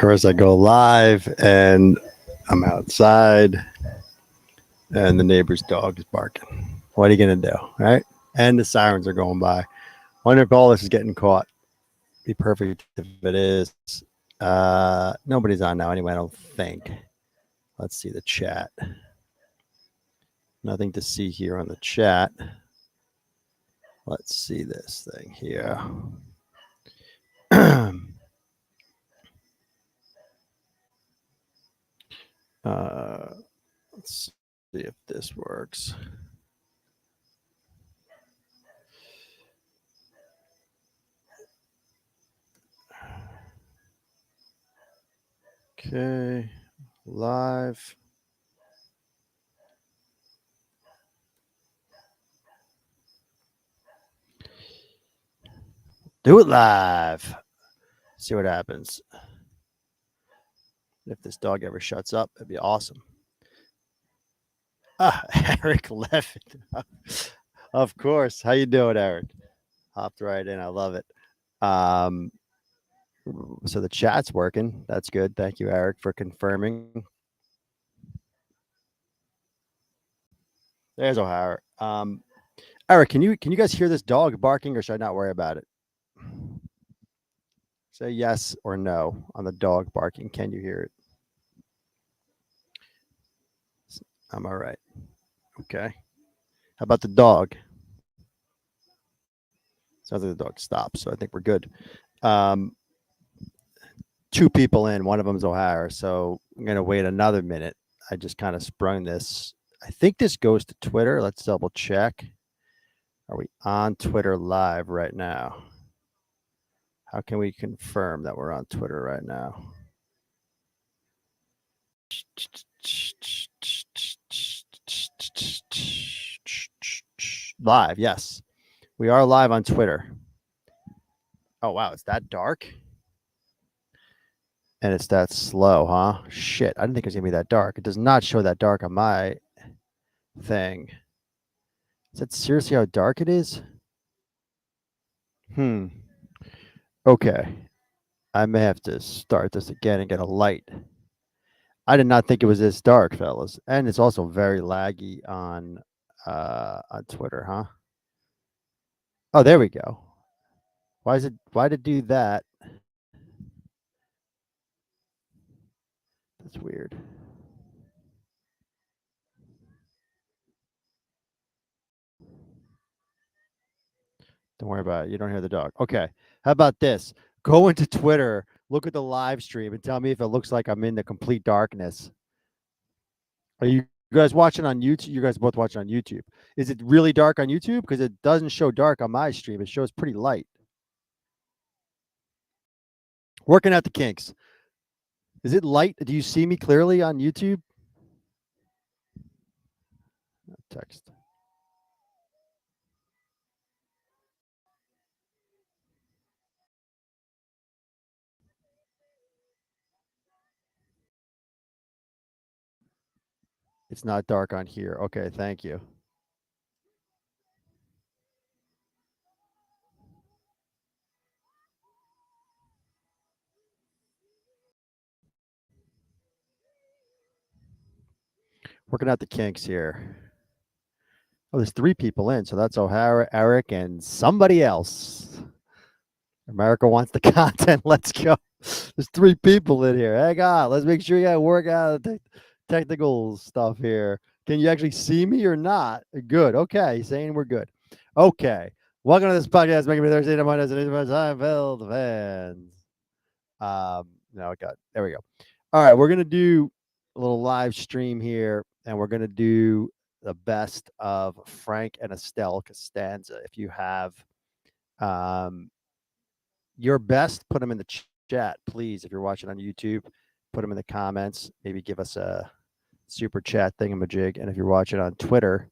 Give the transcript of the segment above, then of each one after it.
course, I go live and I'm outside and the neighbor's dog is barking. What are you going to do? Right? And the sirens are going by. Wonder if all this is getting caught. Be perfect if it is. Nobody's on now anyway, I don't think. Let's see the chat. Nothing to see here on the chat. Let's see this thing here. Let's see if this works. Okay, live. Do it live. See what happens. If this dog ever shuts up, it'd be awesome. Eric left. Of course. How you doing, Eric? Hopped right in. I love it. So the chat's working. That's good. Thank you, Eric, for confirming. There's O'Hara. Eric, can you guys hear this dog barking, or should I not worry about it? Say yes or no on the dog barking. Can you hear it? I'm all right. Okay. How about the dog? Sounds like the dog stopped, so I think we're good. 2 people in. One of them is O'Hara, so I'm going to wait another minute. I just kind of sprung this. I think this goes to Twitter. Let's double check. Are we on Twitter live right now? How can we confirm that we're on Twitter right now? Live, yes. We are live on Twitter. Oh, wow. It's that dark? And it's that slow, huh? Shit. I didn't think it was going to be that dark. It does not show that dark on my thing. Is that seriously how dark it is? Okay. I may have to start this again and get a light. I did not think it was this dark, fellas. And it's also very laggy on Twitter, huh? Oh, there we go. Why did it do that? That's weird. Don't worry about it. You don't hear the dog. Okay. How about this? Go into Twitter, look at the live stream, and tell me if it looks like I'm in the complete darkness. Are you guys watching on YouTube? You guys both watching on YouTube. Is it really dark on YouTube? Because it doesn't show dark on my stream. It shows pretty light. Working out the kinks. Is it light? Do you see me clearly on YouTube? Text. It's not dark on here. Okay, thank you. Working out the kinks here. Oh, there's 3 people in, so that's O'Hara, Eric, and somebody else. America wants the content. Let's go. There's 3 people in here. Hang on. Let's make sure you got work out the technical stuff here. Can you actually see me or not? Good. Okay. Saying we're good. Okay. Welcome to this podcast. Making me Thursday night as Seinfeld fans. No, there we go. All right. We're going to do a little live stream here, and we're going to do the best of Frank and Estelle Costanza. If you have your best, put them in the chat, please. If you're watching on YouTube, put them in the comments. Maybe give us a super chat thingamajig. And if you're watching on Twitter,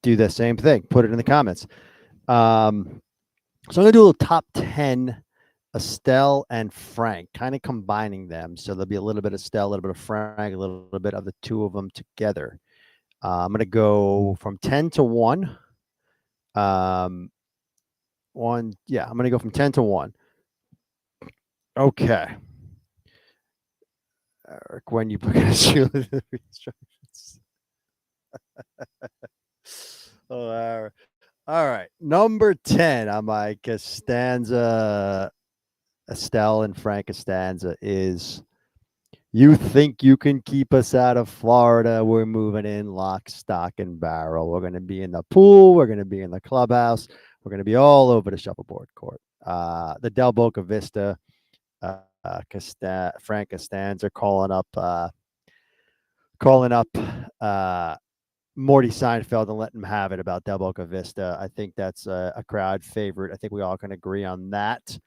do the same thing. Put it in the comments. So I'm going to do a little top 10 Estelle and Frank, kind of combining them. So there'll be a little bit of Estelle, a little bit of Frank, a little bit of the 2 of them together. I'm going to go from 10 to 1. I'm going to go from 10 to 1. Okay. Eric, when you book a shoe instructions. Oh, all right. Number 10 on my Costanza, Estelle and Frank Costanza is you think you can keep us out of Florida? We're moving in lock, stock, and barrel. We're going to be in the pool. We're going to be in the clubhouse. We're going to be all over the shuffleboard court. The Del Boca Vista, Frank Costanza calling up Morty Seinfeld and letting him have it about Del Boca Vista. I think that's a crowd favorite. I think we all can agree on that.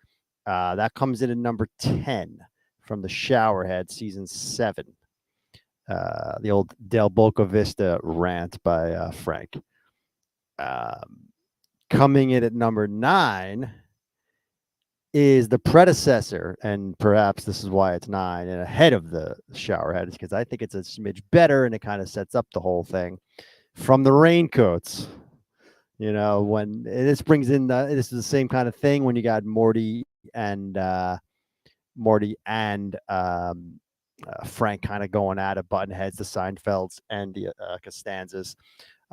That comes in at number 10 from the Showerhead, season 7. The old Del Boca Vista rant by Frank. Coming in at number 9 is the predecessor, and perhaps this is why it's 9 and ahead of the Showerhead, because I think it's a smidge better and it kind of sets up the whole thing. From the Raincoats, when this brings in this is the same kind of thing when you got Morty and Frank kind of going at it, button heads, the Seinfelds and the Costanzas.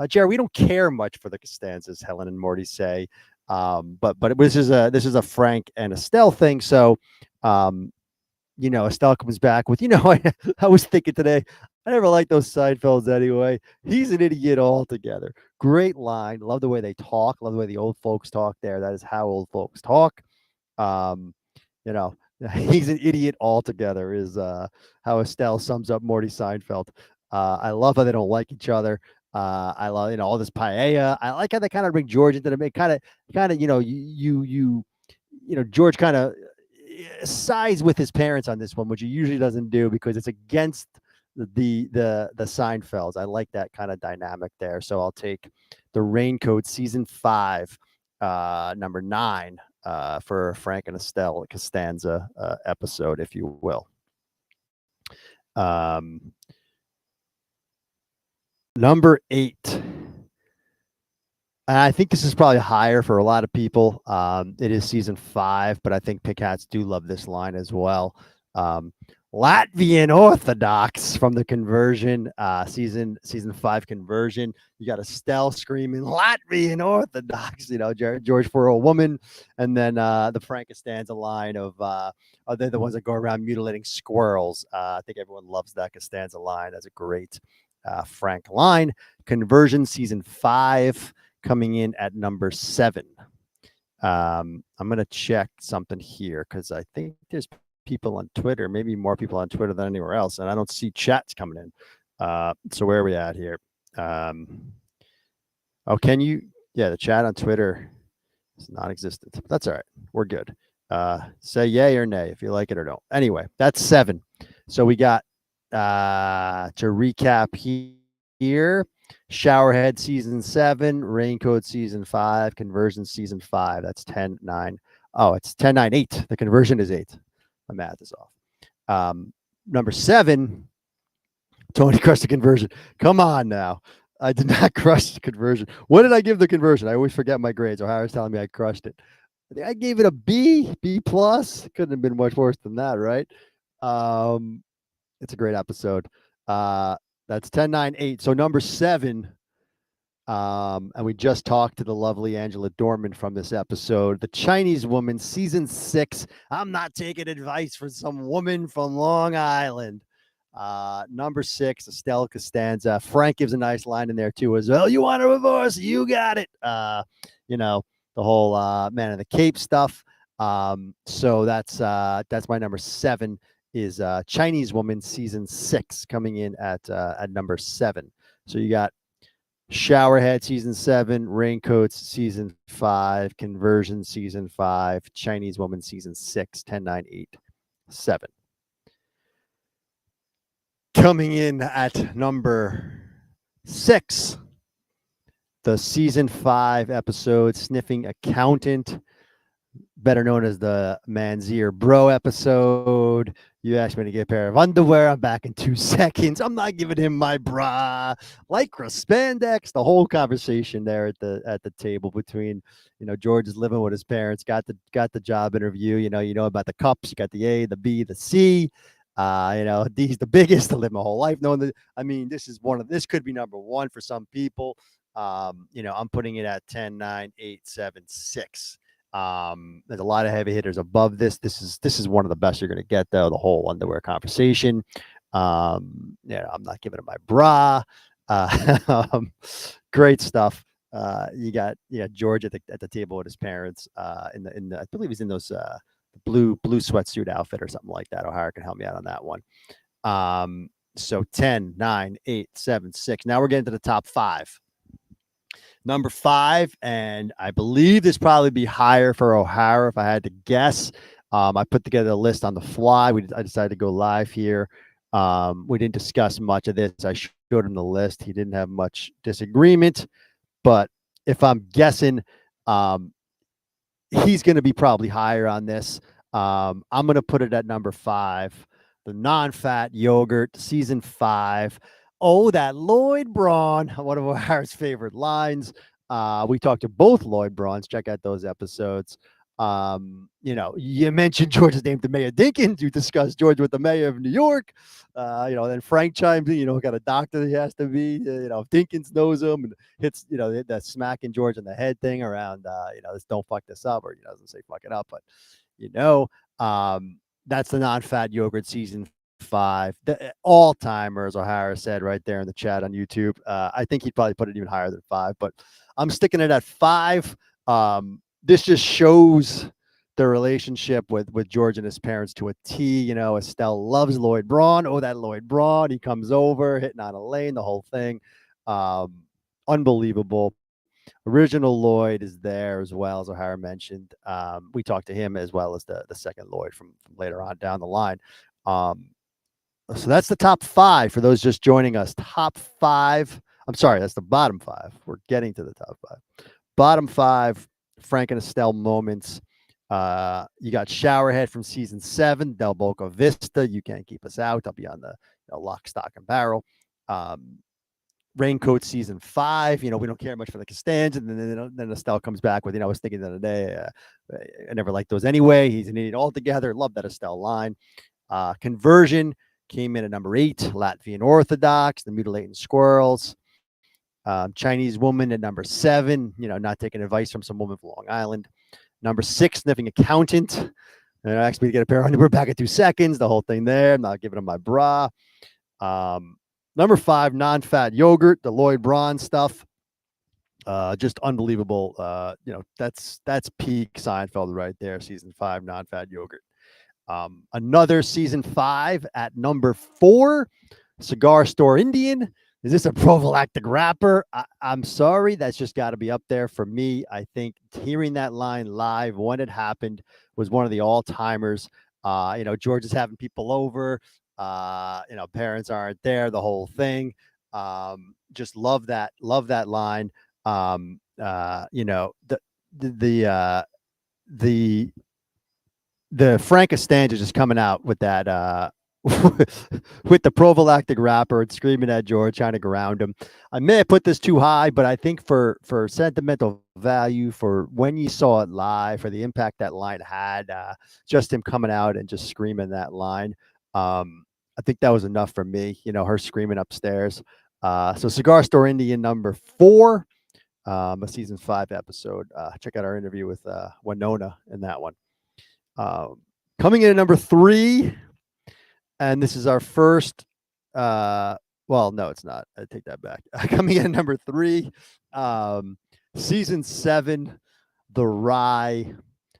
Jerry, we don't care much for the Costanzas, Helen and Morty say, but this is a Frank and Estelle thing. So, Estelle comes back with, I was thinking today, I never liked those Seinfelds anyway. He's an idiot altogether. Great line. Love the way they talk. Love the way the old folks talk there. That is how old folks talk. He's an idiot altogether is how Estelle sums up Morty Seinfeld. I love how they don't like each other. I love all this paella. I like how they kind of bring George into the kind of George kind of sides with his parents on this one, which he usually doesn't do because it's against the Seinfelds. I like that kind of dynamic there. So I'll take the Raincoat season 5, number 9. For Frank and Estelle Costanza episode, if you will. Number 8. And I think this is probably higher for a lot of people. It is season 5, but I think Pig Hats do love this line as well. Latvian Orthodox from the Conversion, season 5 Conversion. You got Estelle screaming Latvian Orthodox, George for a woman, and then the Frank Costanza line of they're the ones that go around mutilating squirrels. I think everyone loves that Costanza line. That's a great Frank line. Conversion season 5 coming in at number 7. I'm gonna check something here because I think there's people on Twitter, maybe more people on Twitter than anywhere else, and I don't see chats coming in. So where are we at here? Can you? Yeah, the chat on Twitter is non-existent. That's all right. We're good. Say yay or nay if you like it or don't. Anyway, that's 7. So we got to recap here. Showerhead season 7, Raincoat season 5, Conversion season 5. That's 10, 9. Oh, it's 10, 9, 8. The Conversion is 8. My math is off. Number 7, Tony crushed the Conversion. Come on now. I did not crush the Conversion. What did I give the Conversion? I always forget my grades. O'Hara's telling me I crushed it. I gave it a B plus. Couldn't have been much worse than that, right? It's a great episode. That's 10, 9, 8. So number 7, and we just talked to the lovely Angela Dorman from this episode. The Chinese Woman, season 6. I'm not taking advice from some woman from Long Island. Number 6, Estelle Costanza. Frank gives a nice line in there too as well. You want a divorce? You got it. The whole Man in the Cape stuff. So that's my number 7 is Chinese Woman season 6 coming in at number 7. So you got Showerhead season 7, Raincoats season 5, Conversion season 5, Chinese Woman season 6, 10, 9, 8, 7. Coming in at number 6, the season 5 episode, Sniffing Accountant, better known as the Manzier Bro episode. You asked me to get a pair of underwear. I'm back in 2 seconds. I'm not giving him my bra. Lycra spandex. The whole conversation there at the table between, George is living with his parents, got the job interview. You know about the cups. You got the A, the B, the C. D's the biggest. I live my whole life knowing that. I mean, this could be number one for some people. I'm putting it at 10, 9, 8, 7, 6. There's a lot of heavy hitters above this. This is one of the best you're going to get, though. The whole underwear conversation. I'm not giving it my bra. Great stuff. You got George at the table with his parents. In the I believe he's in those blue sweatsuit outfit or something like that. O'Hara can help me out on that one. So 10, 9, 8, 7, 6. Now we're getting to the top 5. Number 5, and I believe this probably be higher for O'Hara if I had to guess. I put together a list on the fly. I decided to go live here. We didn't discuss much of this. I showed him the list. He didn't have much disagreement, but if I'm guessing, he's going to be probably higher on this. I'm going to put it at number 5. The non-fat yogurt, season 5. Oh, that Lloyd Braun, one of O'Hara's favorite lines. We talked to both Lloyd Brauns. Check out those episodes. You mentioned George's name to Mayor Dinkins. You discussed George with the mayor of New York. Then Frank chimes in, got a doctor he has to be. If Dinkins knows him and hits, that smacking George in the head thing around, this don't fuck this up, or doesn't say fuck it up, but that's the non-fat yogurt season 5. The all-timers, O'Hara said right there in the chat on YouTube. I think he'd probably put it even higher than 5, but I'm sticking it at 5. This just shows the relationship with George and his parents to a T. Estelle loves Lloyd Braun. Oh, that Lloyd Braun. He comes over, hitting on Elaine, the whole thing. Unbelievable. Original Lloyd is there as well, as O'Hara mentioned. We talked to him as well as the second Lloyd from later on down the line. So that's the top 5 for those just joining us. Top 5. I'm sorry, that's the bottom 5. We're getting to the top 5. Bottom 5, Frank and Estelle moments. You got Showerhead from season 7, Del Boca Vista. You can't keep us out. I'll be on the lock, stock, and barrel. Raincoat season 5. We don't care much for the Costanza. And then Estelle comes back with, I was thinking the other day, I never liked those anyway. He's an idiot altogether. Love that Estelle line. Conversion came in at number 8. Latvian Orthodox, the mutilating squirrels. Chinese woman at number 7. Not taking advice from some woman from Long Island. Number 6, sniffing accountant. And asked me to get a pair of underwear back in 2 seconds. The whole thing there. I'm not giving him my bra. Number 5, non-fat yogurt, the Lloyd Braun stuff. Just unbelievable. That's peak Seinfeld right there. Season 5, non-fat yogurt. Another season 5 at number 4, Cigar Store Indian. Is this a prophylactic rapper? I'm sorry. That's just got to be up there for me. I think hearing that line live when it happened was one of the all-timers. George is having people over. Parents aren't there, the whole thing. Just love that line. The Frank Costanza just coming out with that with the prophylactic rapper and screaming at George, trying to ground him. I may have put this too high, but I think for sentimental value, for when you saw it live, for the impact that line had, just him coming out and just screaming that line, I think that was enough for me. Her screaming upstairs. So Cigar Store Indian number 4, a season 5 episode. Check out our interview with Winona in that one. Coming in at number 3, and this is our first. Well, no, it's not. I take that back. Coming in at number 3, season 7, The Rye.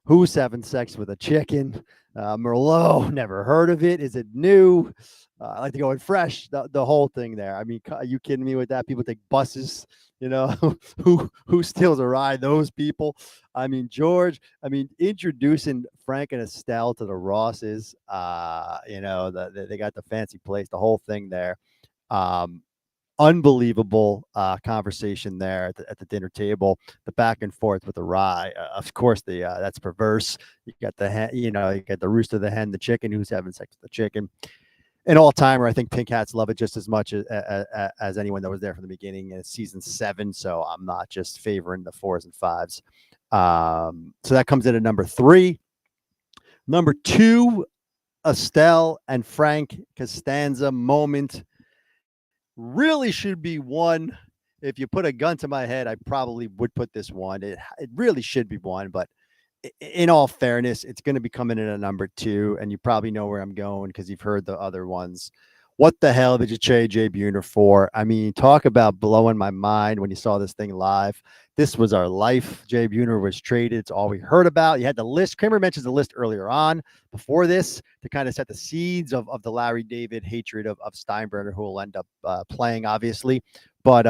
Who's having sex with a chicken? Merlot, never heard of it. Is it new? I like to go in fresh. The whole thing there. I mean, are you kidding me with that? People take buses. Who steals a ride? Those people. I mean, George. I mean, introducing Frank and Estelle to the Rosses. They got the fancy place. The whole thing there. unbelievable conversation there at the dinner table. The back and forth with the rye. Of course, the that's perverse. You got the hen, you got the rooster, the hen, the chicken. Who's having sex with the chicken? An all timer. I think Pink Hats love it just as much as anyone that was there from the beginning. It's season 7, so I'm not just favoring the 4s and 5s. So that comes in at number 3. Number 2, Estelle and Frank Costanza moment. Really should be one. If you put a gun to my head, I probably would put this one. It really should be one, but in all fairness, it's going to be coming in at number 2, and you probably know where I'm going because you've heard the other ones. What the hell did you trade Jay Buhner for? I mean, talk about blowing my mind when you saw this thing live. This was our life. Jay Buhner was traded. It's all we heard about. You had the list. Kramer mentions the list earlier on before this to kind of set the seeds of the Larry David hatred of Steinbrenner, who will end up playing, obviously. But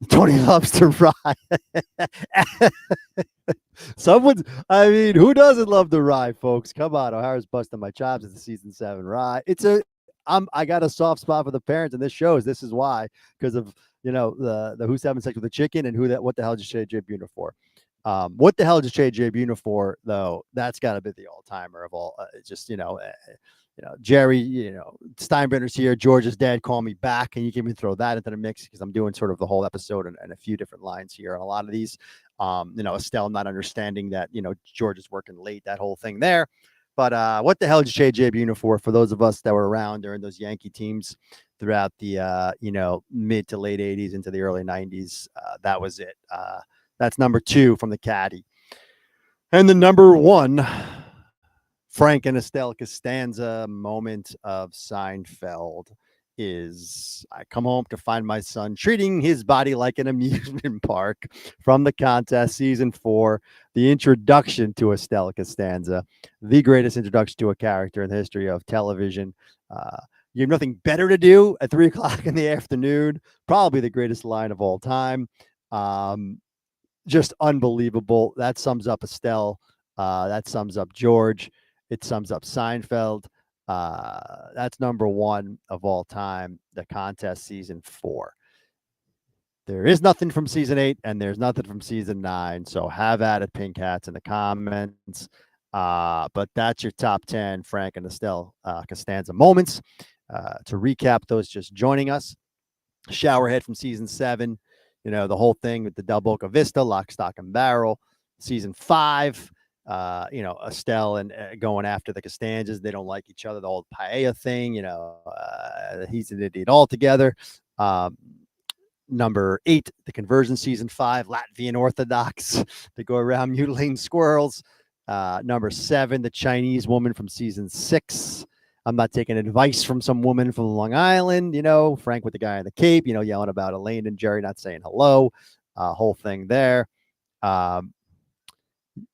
Tony loves to ride. I mean, who doesn't love the ride, folks? Come on, O'Hara's busting my chops at the season 7 ride. I got a soft spot for the parents, and this shows. This is why, because of the who's having sex with the chicken and what the hell did you trade Jay Buhner for? What the hell did you trade Jay Buhner for, though? That's got to be the all timer of all. Jerry, Steinbrenner's here. George's dad, call me back. Can you give me throw that into the mix? Because I'm doing sort of the whole episode and a few different lines here on a lot of these. Estelle not understanding that, George is working late, that whole thing there. But what the hell did you trade Jay Buhner for those of us that were around during those Yankee teams throughout the, mid to late 80s into the early 90s? That was it. That's number 2 from the caddy. And the number 1, Frank and Estelle Costanza moment of Seinfeld is I come home to find my son treating his body like an amusement park from the contest, season 4, the introduction to Estelle Costanza, the greatest introduction to a character in the history of television. You have nothing better to do at 3 o'clock in the afternoon. Probably the greatest line of all time. Just unbelievable. That sums up Estelle. That sums up George. It sums up Seinfeld. That's number 1 of all time, the contest season 4. There is nothing from season 8 and there's nothing from season 9. So have at it, Pink Hats, in the comments. But that's your top 10 Frank and Estelle Costanza moments. To recap those just joining us, Showerhead from season 7, the whole thing with the Del Boca Vista, Lock, Stock, and Barrel. Season 5, Estelle and going after the Costanzas. They don't like each other. The whole paella thing, he's an idiot altogether. Number 8, the conversion, season 5, Latvian Orthodox. They go around mutilating squirrels. Number 7, the Chinese woman from season 6. I'm not taking advice from some woman from Long Island, Frank with the guy in the cape, yelling about Elaine and Jerry not saying hello. Whole thing there.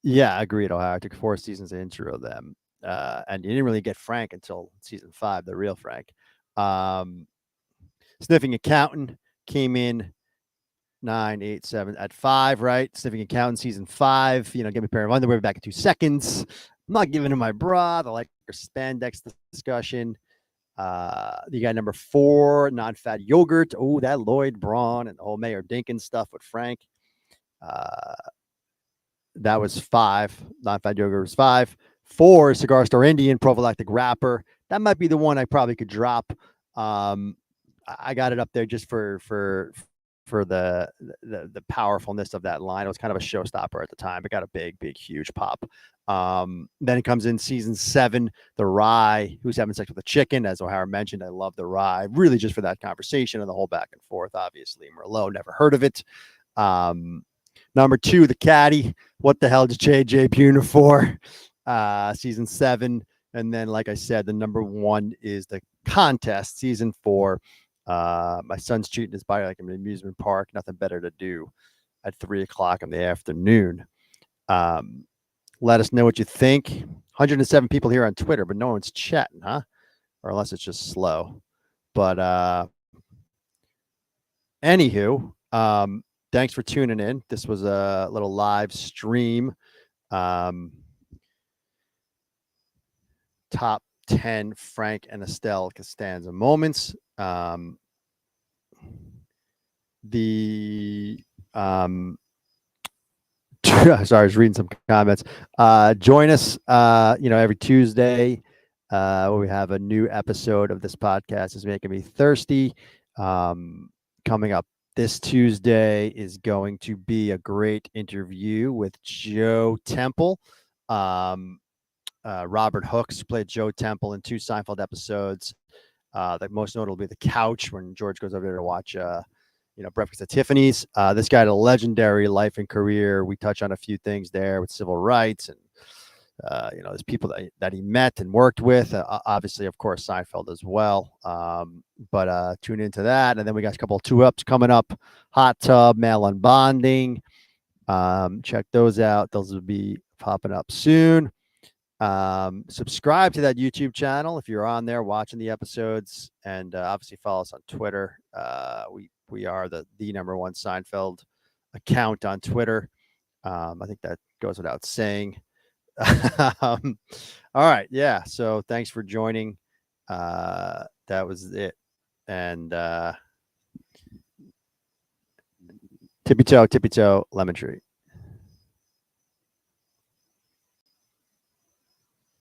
Yeah, agreed, O'Hara. It took 4 seasons to intro them. And you didn't really get Frank until season 5, the real Frank. Sniffing Accountant came in 9, 8, 7 at 5, right? Sniffing Accountant season 5. Give me a pair of underwear back in 2 seconds. I'm not giving him my bra. The like spandex discussion. You got number 4, non-fat yogurt. Oh, that Lloyd Braun and the whole Mayor Dinkins stuff with Frank. That was 5. Non-fat yogurt was 5. 4, Cigar Store Indian, prophylactic wrapper. That might be the one I probably could drop. I got it up there just for the powerfulness of that line. It was kind of a showstopper at the time. It got a big, huge pop. Then it comes in season 7, the rye, who's having sex with a chicken. As O'Hara mentioned, I love the rye, really just for that conversation and the whole back and forth. Obviously, Merlot, never heard of it. Number 2, the caddy. What the hell did Jay Buhner for? Season 7. And then, like I said, the number 1 is the contest, season 4. My son's treating his body like an amusement park. Nothing better to do at 3 o'clock in the afternoon. Let us know what you think. 107 people here on Twitter, but no one's chatting, huh? Or unless it's just slow. But anywho, thanks for tuning in. This was a little live stream. Top 10 Frank and Estelle Costanza moments. the sorry, I was reading some comments. Join us, every Tuesday. Where we have a new episode of this podcast is making me thirsty. Coming up this Tuesday is going to be a great interview with Joe Temple. Robert Hooks played Joe Temple in 2 Seinfeld episodes. The most notable will be the couch when George goes over there to watch, Breakfast at Tiffany's. This guy had a legendary life and career. We touch on a few things there with civil rights and, there's people that he met and worked with. Obviously, of course, Seinfeld as well. But tune into that. And then we got a couple of 2-ups coming up. Hot Tub, Mail-on Bonding. Check those out. Those will be popping up soon. Subscribe to that YouTube channel if you're on there watching the episodes, and obviously follow us on Twitter. We are the number one Seinfeld account on Twitter. I think that goes without saying. All right, yeah. So thanks for joining. That was it, and tippy toe, lemon tree.